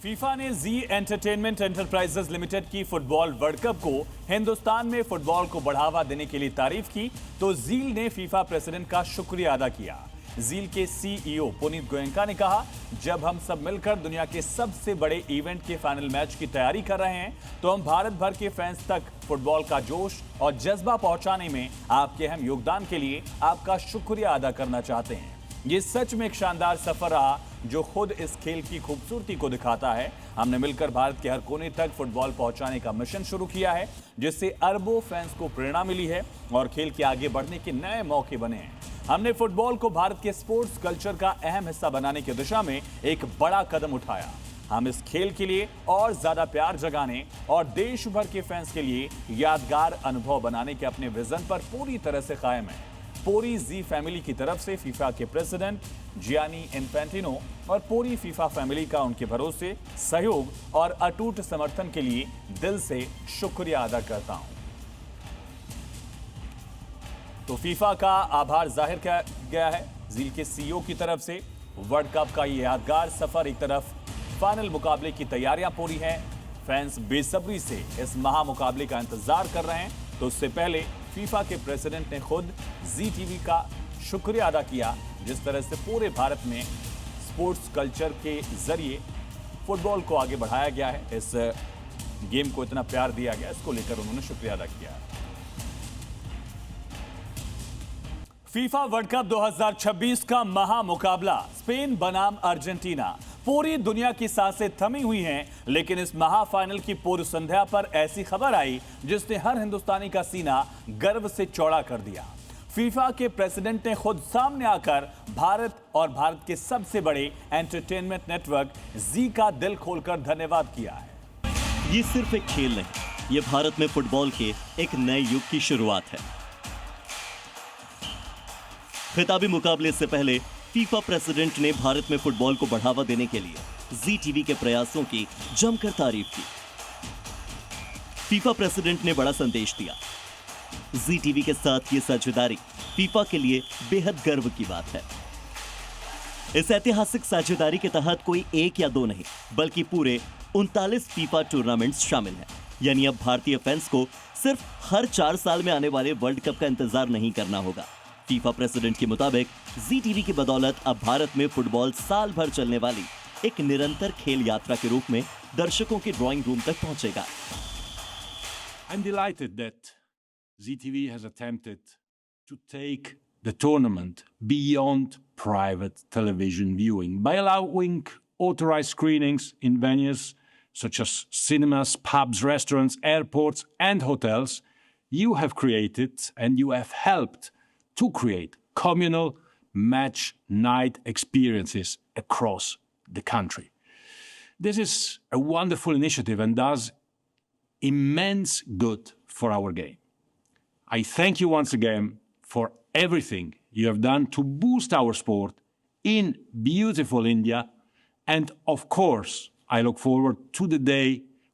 FIFA ने जी entertainment enterprises limited की football world cup को हिंदुस्तान में फुटबॉल को बढ़ावा देने के लिए तारीफ की तो जील ने फीफा प्रेसिडेंट का शुक्रिया अदा किया। जील के सीईओ पुनीत गोयनका ने कहा, जब हम सब मिलकर दुनिया के सबसे बड़े इवेंट के फाइनल मैच की तैयारी कर रहे हैं तो हम भारत भर के फैंस तक फुटबॉल का जोश और जज्बा पहुंचाने में आपके अहम योगदान के लिए आपका शुक्रिया अदा करना चाहते हैं। ये सच में एक शानदार सफर रहा जो खुद इस खेल की खूबसूरती को दिखाता है। हमने मिलकर भारत के हर कोने तक फुटबॉल पहुंचाने का मिशन शुरू किया है, जिससे अरबों फैंस को प्रेरणा मिली है और खेल के आगे बढ़ने के नए मौके बने हैं। हमने फुटबॉल को भारत के स्पोर्ट्स कल्चर का अहम हिस्सा बनाने की दिशा में एक बड़ा कदम उठाया। हम इस खेल के लिए और ज्यादा प्यार जगाने और देश भर के फैंस के लिए यादगार अनुभव बनाने के अपने विजन पर पूरी तरह से कायम है। पूरी जी फैमिली की तरफ से फीफा के प्रेसिडेंट जियानी इन्फैंटिनो और पूरी फीफा फैमिली का उनके भरोसे, सहयोग और अटूट समर्थन के लिए दिल से शुक्रिया अदा करता हूं। तो फीफा का आभार जाहिर किया गया है जील के सीईओ की तरफ से। वर्ल्ड कप का ये यादगार सफर, एक तरफ फाइनल मुकाबले की तैयारियां पूरी हैं, फैंस बेसब्री से इस महामुकाबले का इंतजार कर रहे हैं, तो उससे पहले फीफा के प्रेसिडेंट ने खुद जी टीवी का शुक्रिया अदा किया, जिस तरह से पूरे भारत में स्पोर्ट्स कल्चर के जरिए फुटबॉल को आगे बढ़ाया गया है, इस गेम को इतना प्यार दिया गया, इसको लेकर उन्होंने शुक्रिया अदा किया। फीफा वर्ल्ड कप 2026 का महामुकाबला स्पेन बनाम अर्जेंटीना। पूरी दुनिया की सांसें थमी हुई हैं, लेकिन इस महाफाइनल की पूर्व संध्या पर ऐसी खबर आई जिसने हर हिंदुस्तानी का सीना गर्व से चौड़ा कर दिया। फीफा के प्रेसिडेंट ने खुद सामने आकर भारत और भारत के सबसे बड़े एंटरटेनमेंट नेटवर्क जी का दिल खोलकर धन्यवाद किया है। ये सिर्फ एक खेल नहीं, ये भारत में फुटबॉल के एक नए युग की शुरुआत है। खिताबी मुकाबले से पहले फीफा प्रेसिडेंट ने भारत में फुटबॉल को बढ़ावा देने के लिए जी टीवी के प्रयासों की जमकर तारीफ की। फीफा प्रेसिडेंट ने बड़ा संदेश दिया। जी टीवी के साथ ये साझेदारी फीफा के लिए बेहद गर्व की बात है। इस ऐतिहासिक साझेदारी के तहत कोई एक या दो नहीं, बल्कि पूरे 39 फीफा टूर्नामेंट्स शामिल हैं। यानी अब भारतीय फैंस को सिर्फ हर 4 साल में आने वाले वर्ल्ड कप का इंतजार नहीं करना होगा। फीफा प्रेसिडेंट के मुताबिक जी टीवी की बदौलत अब भारत में फुटबॉल साल भर चलने वाली एक निरंतर खेल यात्रा के रूप में दर्शकों के ड्राइंग रूम तक पहुंचेगा। I'm delighted that ZTV has attempted to take the tournament beyond private television viewing by allowing authorized screenings in venues such as cinemas, pubs, restaurants, airports, and hotels. You have created and you have helped to create communal match night experiences across the country. This is a wonderful initiative and does immense good for our game. I thank you once again for everything you have done to boost our sport in beautiful India, and of course, I look forward to the day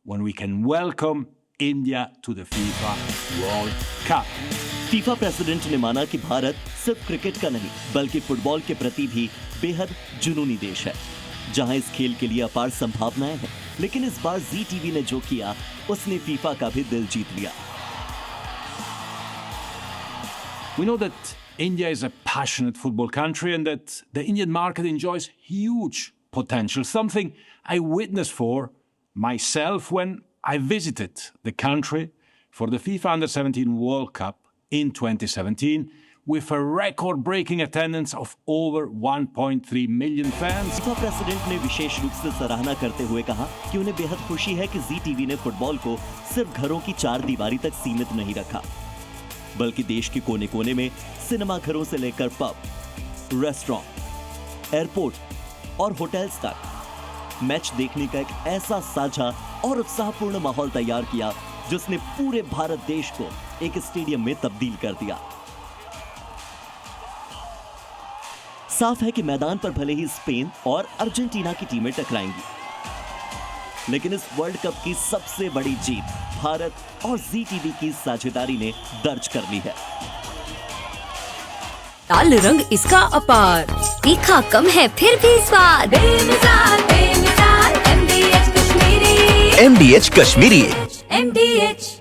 when we can welcome India to the FIFA World Cup. FIFA president ने माना कि भारत सिर्फ cricket का नहीं, बल्कि football के प्रति भी बेहद जुनूनी देश है, जहां इस खेल के लिए अपार संभावनाएं हैं। लेकिन इस बार जी टीवी ने जो किया, उसने फीफा का भी दिल जीत लिया। We know that India is a passionate football country and that the Indian market enjoys huge potential, something I witnessed for myself when I visited the country for the FIFA Under-17 World Cup in 2017 with a record-breaking attendance of over 1.3 million fans. FIFA president ने विशेष रूप से सराहना करते हुए कहा कि उन्हें बेहद खुशी है कि जी टीवी ने फुटबॉल को सिर्फ घरों की 4 दीवारी तक सीमित नहीं रखा, बल्कि देश के कोने-कोने में सिनेमा घरों से लेकर पब, रेस्टोरेंट, एयरपोर्ट और होटल्स तक मैच देखने का एक ऐसा साझा और उत्साहपूर्ण माहौल तैयार किया जिसने पूरे भारत देश को एक स्टेडियम में तब्दील कर दिया। साफ है कि मैदान पर भले ही स्पेन और अर्जेंटीना की टीमें टकराएंगी, लेकिन इस वर्ल्ड कप की सबसे बड़ी जीत भारत और जी टीवी की साझेदारी ने दर्ज कर ली है। लाल रंग इसका अपार, तीखा कम है फिर भी स्वाद। बेमिसाल MDH MDH कश्मीरी। MDH